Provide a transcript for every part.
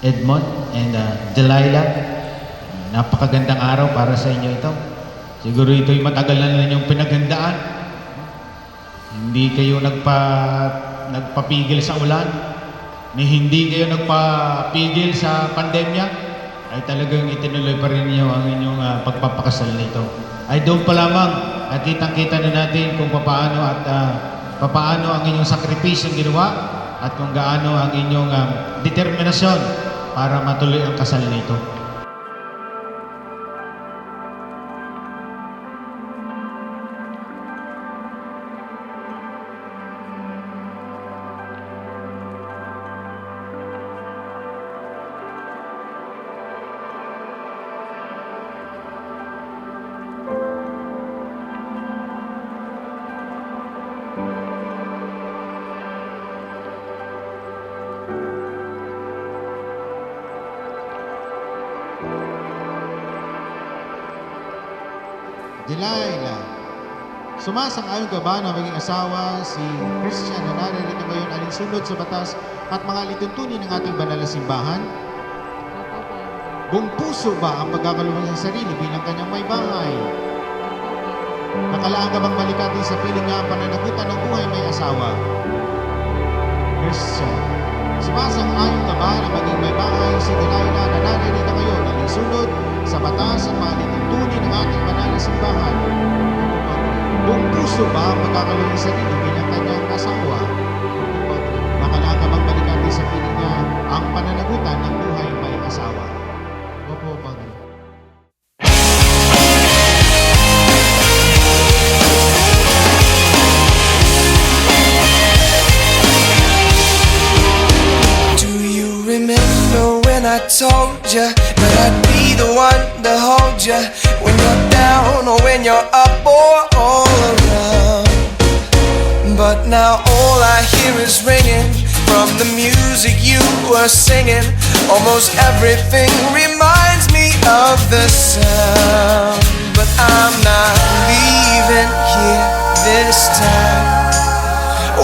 Edmond and Delilah. Napakagandang araw para sa inyo ito. Siguro ito'y matagal na ninyong pinaghandaan. Hindi kayo nagpapigil sa ulan, ni hindi kayo nagpapigil sa pandemya, ay talagang itinuloy pa rin niyo ang inyong pagpapakasal nito. Ay doon pa lamang, kitang-kita na natin kung paano at paano ang inyong sakripisyong ginawa at kung gaano ang inyong determinasyon para matuloy ang kasal nito. Delilah, sumasang-ayon ka ba na maging asawa si Christian na naririto ngayon alinsunod sa batas at mga lituntunin ng ating banal na simbahan? Buong puso ba ang pagkakalooban sa sarili bilang kanyang may bahay? Nakalaan ka bang malikati sa piling nga ang pananagutan ng buhay may asawa? Christian, sumasang-ayon ka ba na maging may bahay si Delilah na naririto ngayon alinsunod sa batas at mga lituntunin ng ating banal na simbahan? Buong puso ba ang pagkakalooban sa sarili bilang kanyang asawa? Nakalaan ka bang malikati sa piling nga ang pananagutan ng buhay may asawa? Opo, Padre. I told ya that I'd be the one to hold ya when you're down or when you're up or all around. But now all I hear is ringing from the music you were singing. Almost everything reminds me of the sound. But I'm not leaving here this time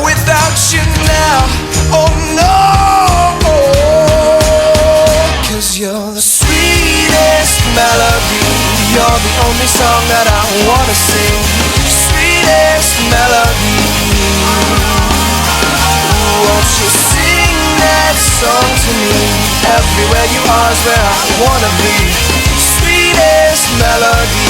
without you now. Oh no, 'cause you're the sweetest melody. You're the only song that I wanna sing. Sweetest melody. Won't you sing that song to me? Everywhere you are is where I wanna be. Sweetest melody.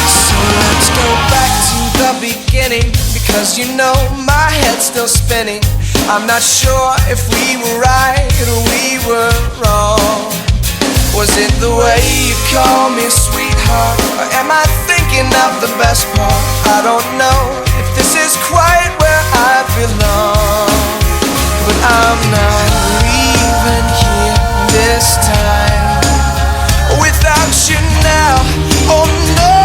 So let's go back to the beginning, because you know my head's still spinning. I'm not sure if we were right or we were wrong. Was it the way you call me sweetheart, or am I thinking of the best part? I don't know if this is quite where I belong, but I'm not leaving here this time without you now. Oh no,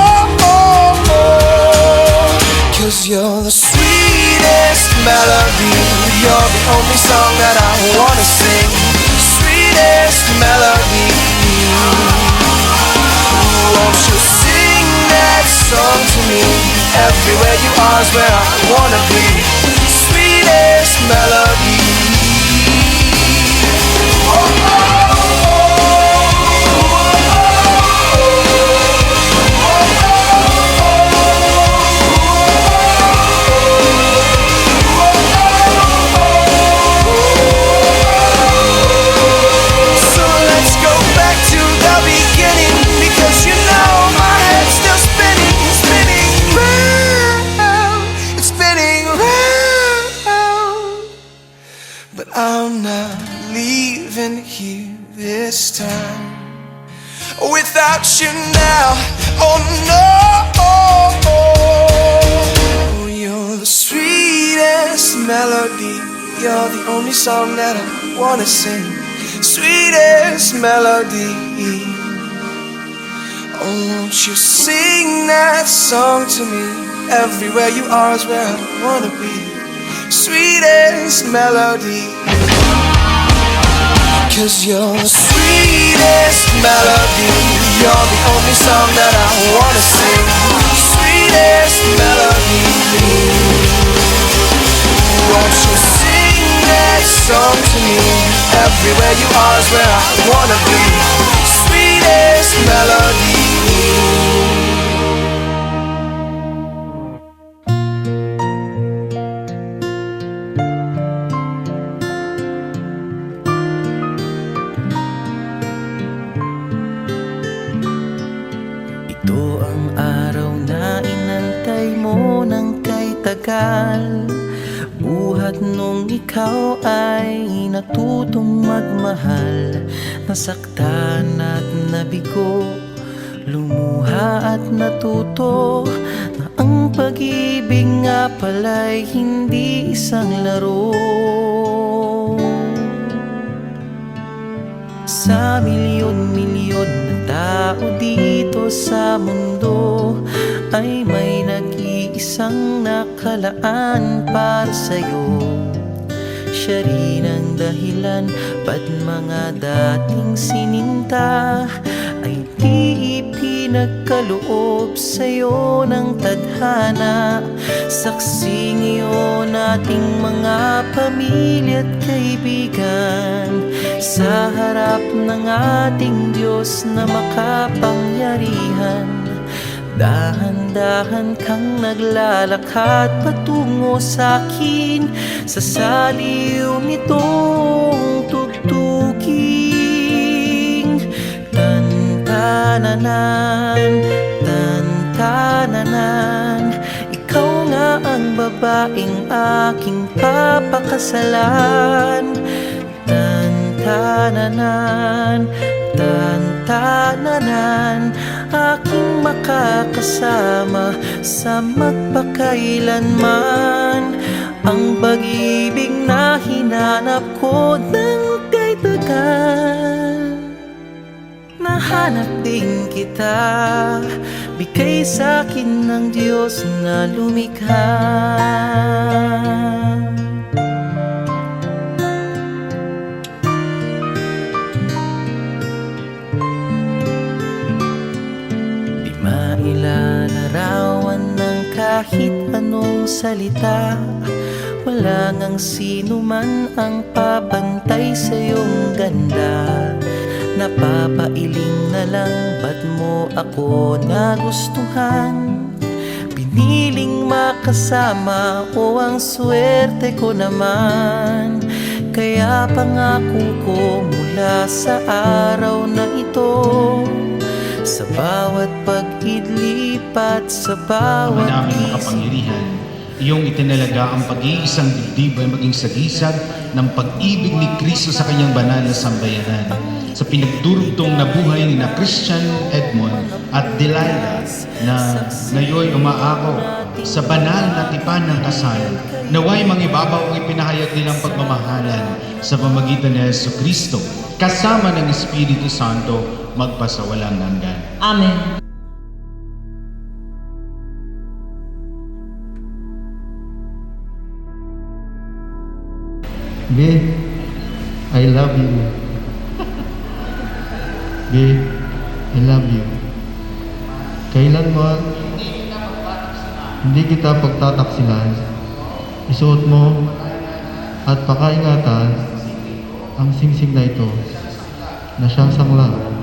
'cause you're the sweetest melody. You're the only song that I wanna sing. Sweetest melody. Won't you sing that song to me? Everywhere you are is where I wanna be. Sweetest melody. I'm not leaving here this time without you now. Oh no, you're the sweetest melody. You're the only song that I wanna sing. Sweetest melody. Oh, won't you sing that song to me? Everywhere you are is where I wanna be. Sweetest melody. 'Cause you're the sweetest melody. You're the only song that I wanna sing. Sweetest melody. Won't you sing that song to me? me where you are is where I wanna be. Sweetest melody. Ito ang araw na inantay mo ng kay tagal. Buhat nung ikaw ay natutong magmahal. Nasaktan at nabigo, lumuha at natuto na ang pag-ibig nga pala'y hindi isang laro. Sa milyon-milyon na tao dito sa mundo ay may nag-iisang nakalaan para sa'yo. Siya rin ang dahilan ba't mga dating sininta ay di ipinagkaloob sa'yo ng tadhana. Saksi ngayon ating mga pamilya at kaibigan sa harap ng ating Diyos na makapangyarihan. Dahan-dahan kang naglalakad patungo sa'kin sa saliw nitong tugtuging. Tantananan, tantananan, ikaw nga ang babaeng aking papakasalan. Tantananan, tantananan, aking makakasama sa magpakailanman. Ang pag-ibig na hinanap ko ng kay tagal. Nahanap din kita, bigay sa'kin ng Diyos na lumikha. Ilalarawan ng kahit anong salita. Wala ngang sino man ang papantay sa iyong ganda. Napapailing na lang ba't mo ako nagustuhan. Piniling makasama o ang swerte ko naman. Kaya pangako ko mula sa araw na ito, sa bawat pag-idlipat, sa bawat Naming makapangyarihan, iyong itinalaga ang pag-iisang dibdib ay maging sagisag ng pag-ibig ni Kristo sa kanyang banal na sambayanan. Sa pinagdurugtong na buhay ni na Christian Edmond at Delilah na ngayon umaako sa banal na tipan ng kasal, naway mangibabaw ang ipinahayag nilang pagmamahalan sa pamagitan ni Jesucristo kasama ng Espiritu Santo magpasawalang hanggan. Amen. Babe, I love you. Babe, I love you. Kailanman hindi kita pagtataksilan. Isuot mo at pakaingatan ang singsing na ito na siyang sangla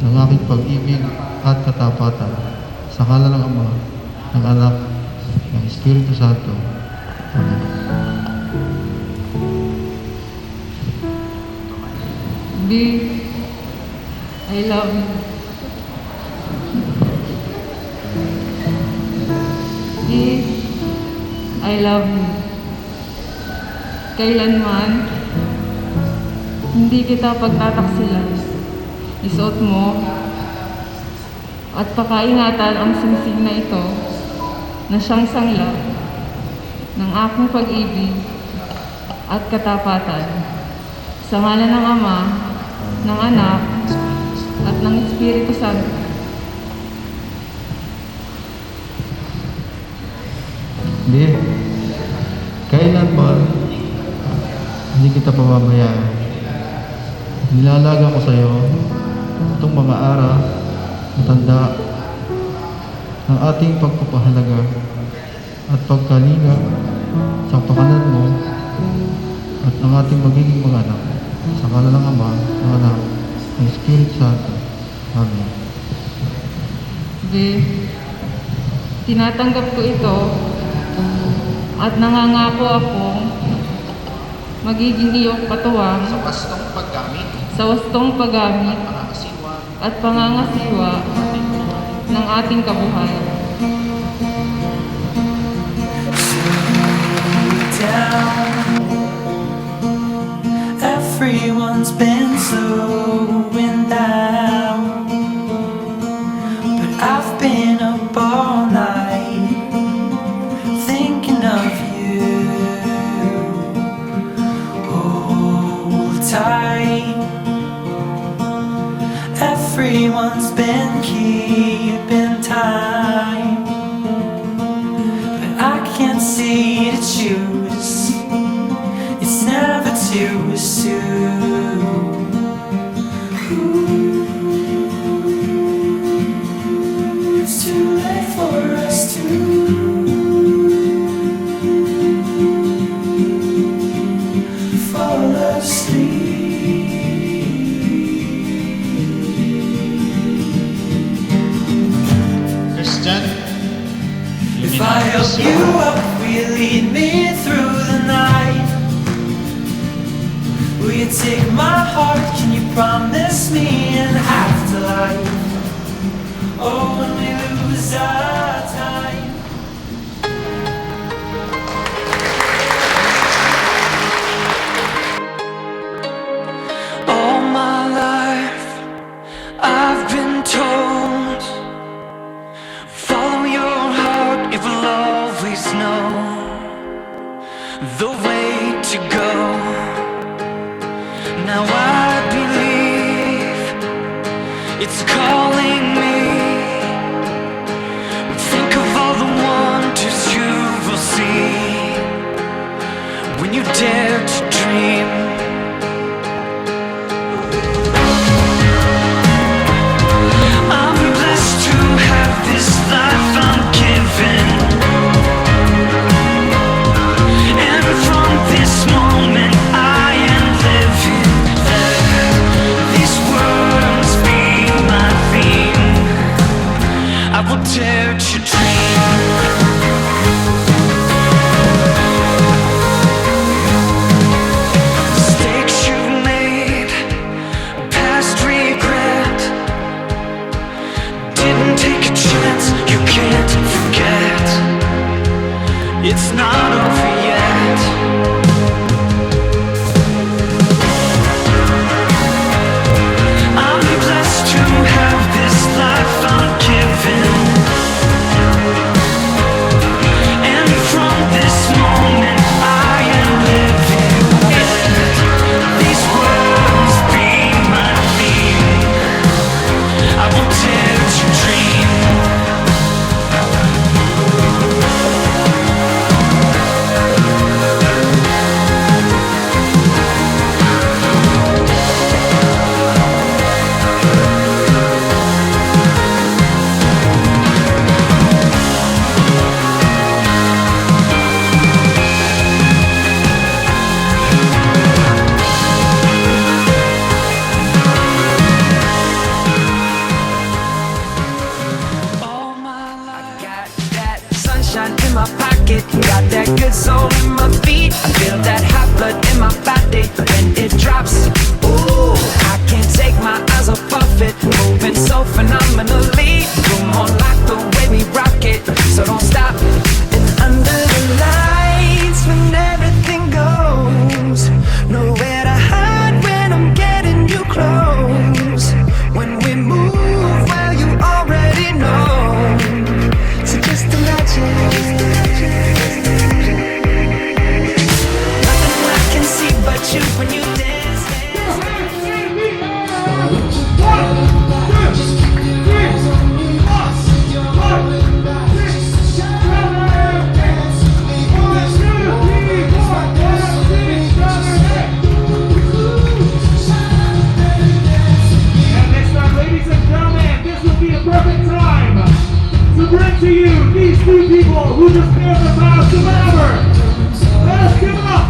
ng aking pag-ibig at katapatan sa ngalan ng Ama, ng Anak, ng Espiritu Santo. Amen. Babe, I love you. Babe, I love you. Kailanman, hindi kita pagtataksilan. Isuot mo at pakaingatan ang singsing na ito na siyang sangla ng aking pag-ibig at katapatan sa ngalan ng Ama, ng Anak, at ng Espiritu Santo. Babe, kailanman hindi kita pamamayaan. Nilalaga ko sa iyo itong mga araw na tanda ng ating pagpapahalaga at pagkalinga sa pakanan mo at ang ating magiging mga anak. Sa ngalan ng Ama, ng Anak, ng Espiritu Santo. Amen. Tinatanggap ko ito at nangangako akong magiging iyong katuwang sa wastong paggamit sa wastong paggamit pangangasiwa at pangangasiwa ng ating kabuhayan. Everyone's been slowing down, but I've been up all night thinking of you. Hold tight. Everyone's been keeping time, but I can't see to choose. It's never too soon. It's too late for us to fall asleep. Christian, If I help you up, will you lead me through the night? Will you take my heart? Can you promise me an afterlife? Oh, when we lose our time. All my life I've been told, follow your heart, it will always know the way to go. Now I believe it's calling me. Think of all the wonders you will see when you dare to dream. I'm blessed to have this life I'm given, and from this moment I am living. Let these words be my theme. I will dare to dream. Mistakes you've made, past regret, didn't take a chance, you can't forget. It's not over yet. I'm blessed to have this life I'm given, and from this moment I am living. Let these words be my theme. I will dare to dream. All my life. I got that sunshine in my pocket, got that good soul in my feet. I feel that hot blood in my body when it drops. Ooh, I can't take my eyes off of it, moving so phenomenally. Come on, like the way we rock it, so don't stop. And under the lights, when everything goes, nowhere to hide when I'm getting you close. When we move, well, you already know. So just imagine. Nothing I can see but you when you dance. And next time, ladies and gentlemen, this will be the perfect time to bring to you these two people who just failed the vows to forever. Let us give it up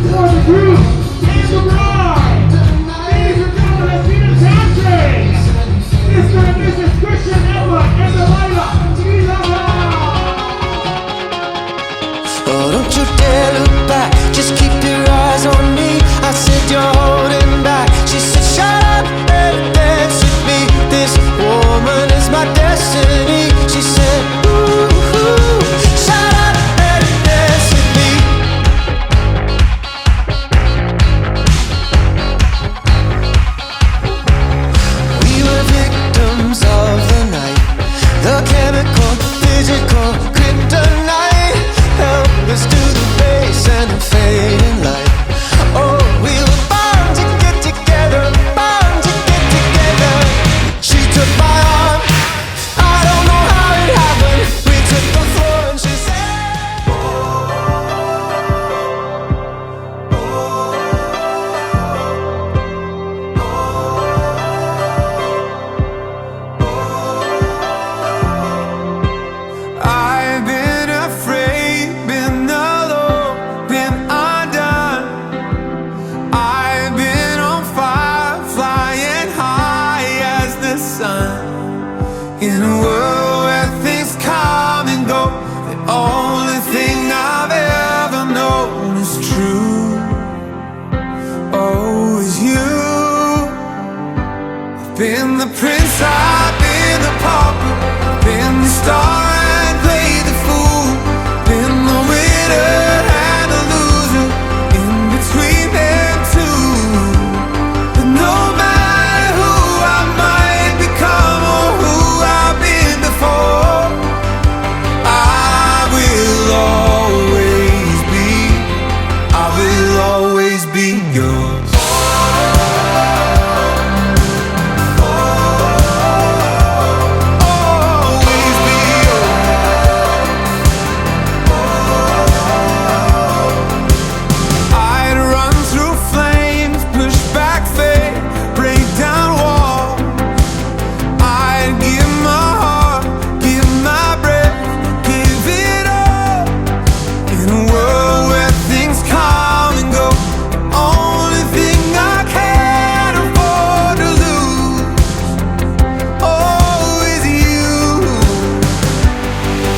for the groom and the bride.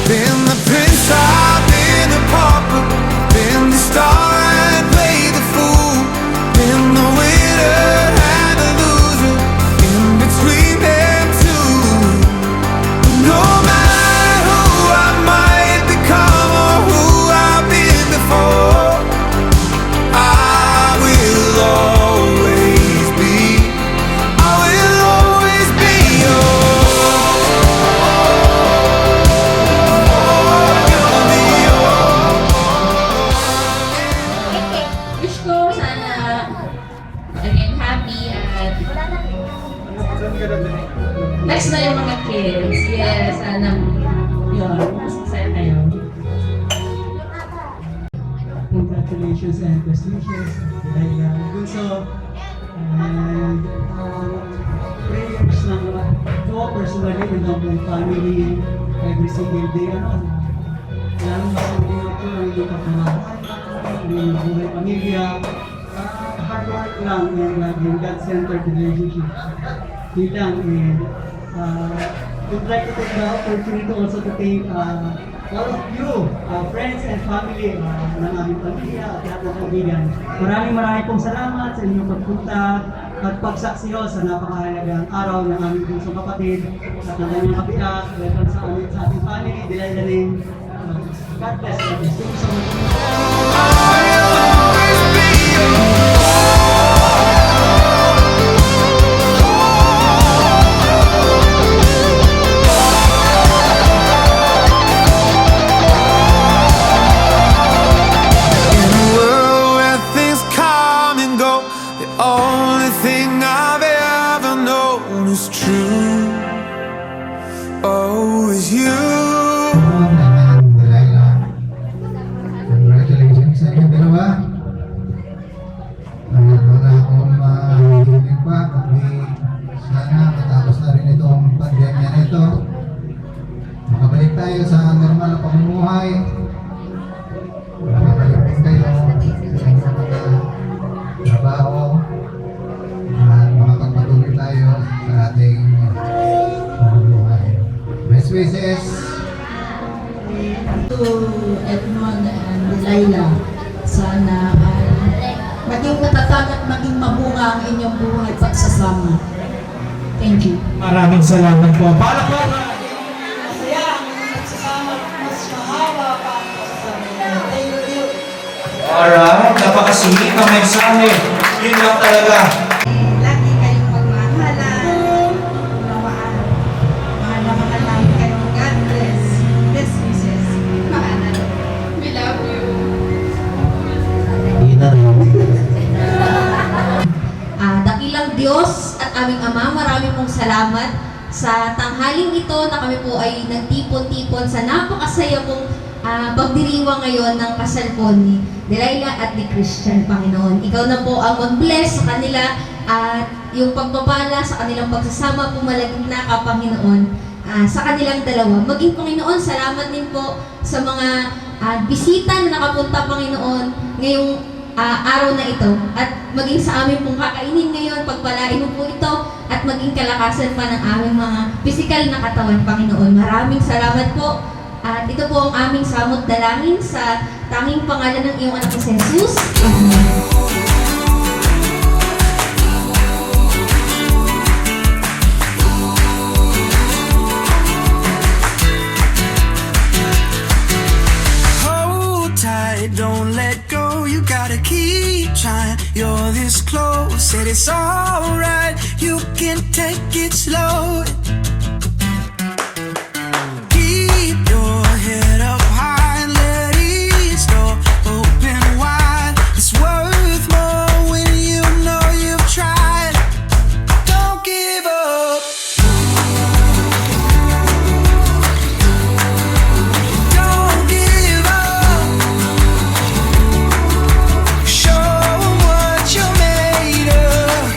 Been the prince, I've been the pauper, been the star and played the fool, been the winner and the loser, in between them two. No matter who I might become or who I've been before, I will always be Wish ko sana again happy at next na yung mga kids. Yes, sana yun, masaya kayo. Congratulations and best wishes. Dahil Bunso, and prayers ng ko personally and ng buong family every single day. Lalong masundin ako ng hindi ka pamahalaan, yung buhay pamilya, hard work lang and yung God-centered relationship. Yun lang, and would like to take the opportunity also to thank all of you, friends and family ng aming pamilya at lahat ng kaibigan. Maraming pong salamat sa inyong pagpunta at pagsaksiyo sa napakahalagang araw ng aming bunsong kapatid at ng kanyang kabiyak. Welcome sa ating family, Dilaylaning. God bless you. Thank you so much. In a world where things come and go, the only thing I've ever known is true. Oh, is you. Congratulations sa inyo dalawa. Wala akong mahilig pa, kundi sana matapos na rin itong pandemya na ito. Makabalik tayo sa normal na pamumuhay. Makabalik din kayo sa inyong mga trabaho. At makapagpatuloy tayo sa ating pamumuhay. Best wishes! To Edmond and Delilah, sana ay maging matatag at maging mabunga ang inyong buhay pagsasama. Thank you. Maraming salamat po. Palakpakan! Alright, napakasingit ang mensahe. Yun lang talaga. Lagi kayong magmahalan, unawaan. Mahal na mahal namin kayong God bless. Best wishes. Mahalan. We love you. Dakilang Diyos at aming Ama, marami pong salamat sa tanghaling ito na kami po ay nagtipon-tipon sa napakasaya pong pagdiriwang ngayon ng kasal po ni Delilah at ni Christian, Panginoon. Ikaw na po ang mag-bless sa kanila at yung pagpapala sa kanilang pagsasama pumalagit na ka, Panginoon, sa kanilang dalawa. Maging Panginoon, salamat din po sa mga bisita na nakapunta, Panginoon, ngayong araw na ito. At maging sa amin pong kakainin ngayon, pagpalain mo po ito at maging kalakasan pa ng aming mga pisikal na katawan, Panginoon. Maraming salamat po. At ito po ang aming samot dalangin sa tanging pangalan ng iyong anak na si Jesus. Amen. Hold tight, don't let go. You gotta keep trying. You're this close, said it's alright. You can take it slow. Keep your head up high and let each door open wide. It's worth more when you know you've tried. Don't give up. Don't give up. Show 'em what you're made of.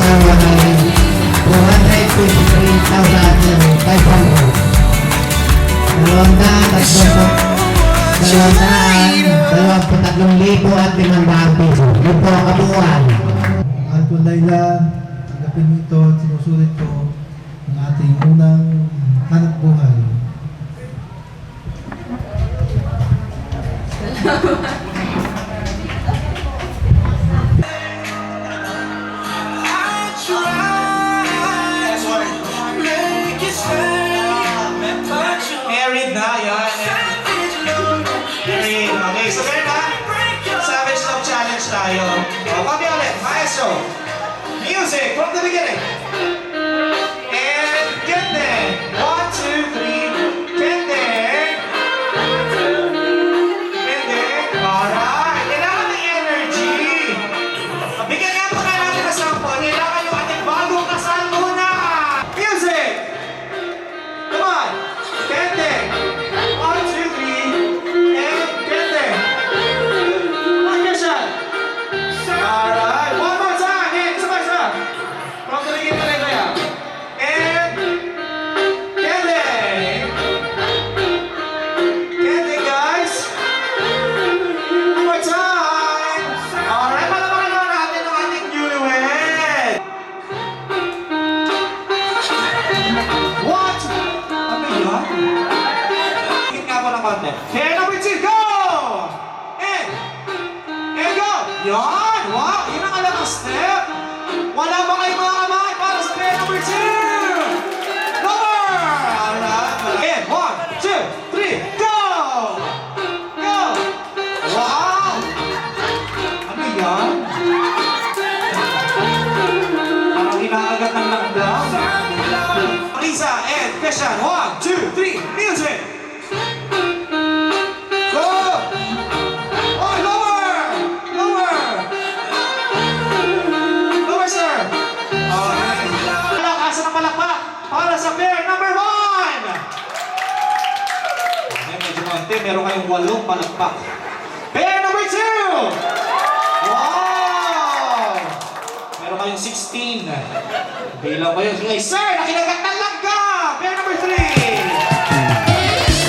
asawa ay 223,500. 223,500 Yun po ang kabuuan. Mahal ko Laila, tanggapin mo ito at sinusulit ko ang ating unang hanap buhay. Married na, yan. Married. Okay, so meron na. Savage Love Challenge tayo. O, kami ulit. Maestro. Music from the beginning. And get there. 1, 2, 3. Get there. Get there. Alright. Kailangan ng energy. Bigyan nga po na natin ng sample. Kailangan yung ating bagong kasal muna. Music. Come on. Get there. 1, 2, 3. And get there. One more shot. Alright. One more time. And isa. From the beginning ulit kaya. And get there. Get there, guys. One more time. Alright. Palamakan naman natin ang ating newlywed. What? Ano yun? Tingin nga po ng konti. Okay, number 2, go! And go! Yan! Wow! Yun ang alam ng step! Wala ba kayong mga kamay para sa pair number 2? Lower! Alright. And 1, 2, 3, go! Go! Wow! Ano yan? Parang hinakagat ng lockdown. Lisa and Christian, 1, 2, 3, music! Go! Oh, lower! Lower! Lower, sir! Okay. Asa ng palakpak para sa pair number 1! Okay, medyo konti. Meron kayong 8 palakpak. Pair number 2! Wow! Meron kayong 16. Bilang ko yun. Sige, sir! Nakinagat ng langga! Pair number 3!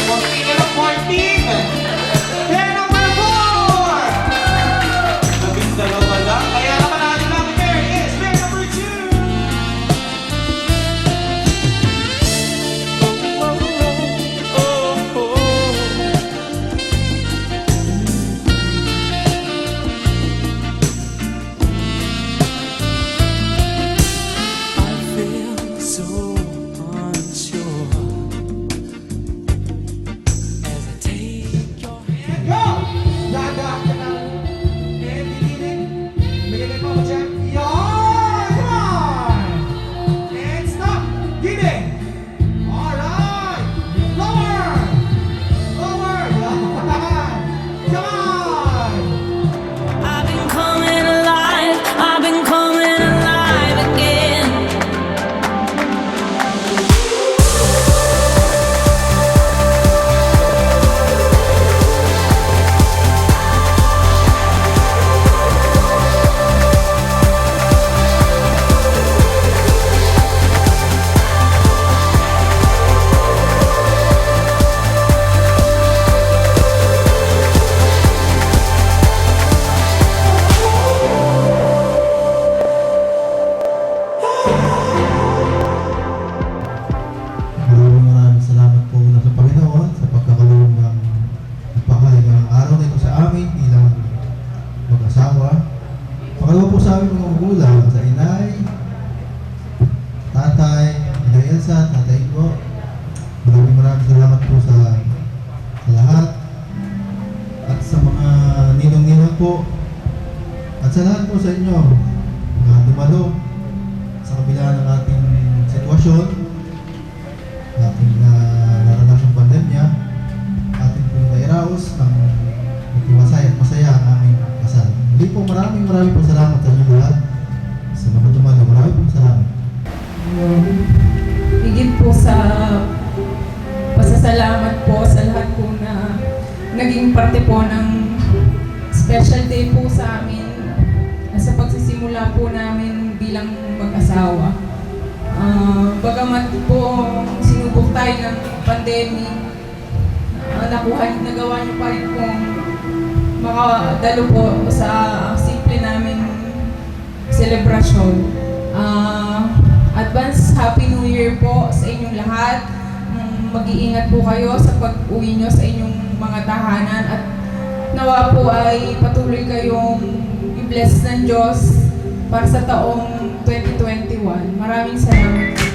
14 na lang, 14! Pair number 4! 12 lang. Kaya naman natin lang pair is pair number 2! I feel so unsure as I take your hand. Go! Daga ka na. And beginning. Bigyan mo dyan. Yan! Come on! And stop. Giving. Alright. Lower. Lower. Come on. I've been coming alive, I've been coming alive again. Maraming salamat po na sa Panginoon sa pagkakaroon ng napakahalagang araw na ito sa amin bilang mag-asawa. Pangalawa po sa aming mga magulang, sa inay, tatay, inay Elsa, tatay ko. Maraming salamat po sa lahat at sa mga ninong-ninong po at sa lahat po sa inyo na dumalo sa kabila ng ating sitwasyon, ating naranasyong pandemya, ating pong nairaos ng matiwasay at masaya ang aming kasal. Hindi po maraming po salamat sa inyo lahat. Sa mga dumalo, maraming po salamat. Higit po sa pasasalamat po sa lahat po na naging parte po ng special day po sa amin na sa pagsisimula pagsisimula po namin bilang mag-asawa. Bagamat po sinubok tayo ng pandemic, nagawa niyo pa rin pong makadalo po sa simple namin selebrasyon. Advance Happy New Year po sa inyong lahat. Mag-iingat po kayo sa pag-uwi nyo sa inyong mga tahanan at nawa po ay patuloy kayong i-bless ng Diyos para sa taong 2021. Maraming salamat.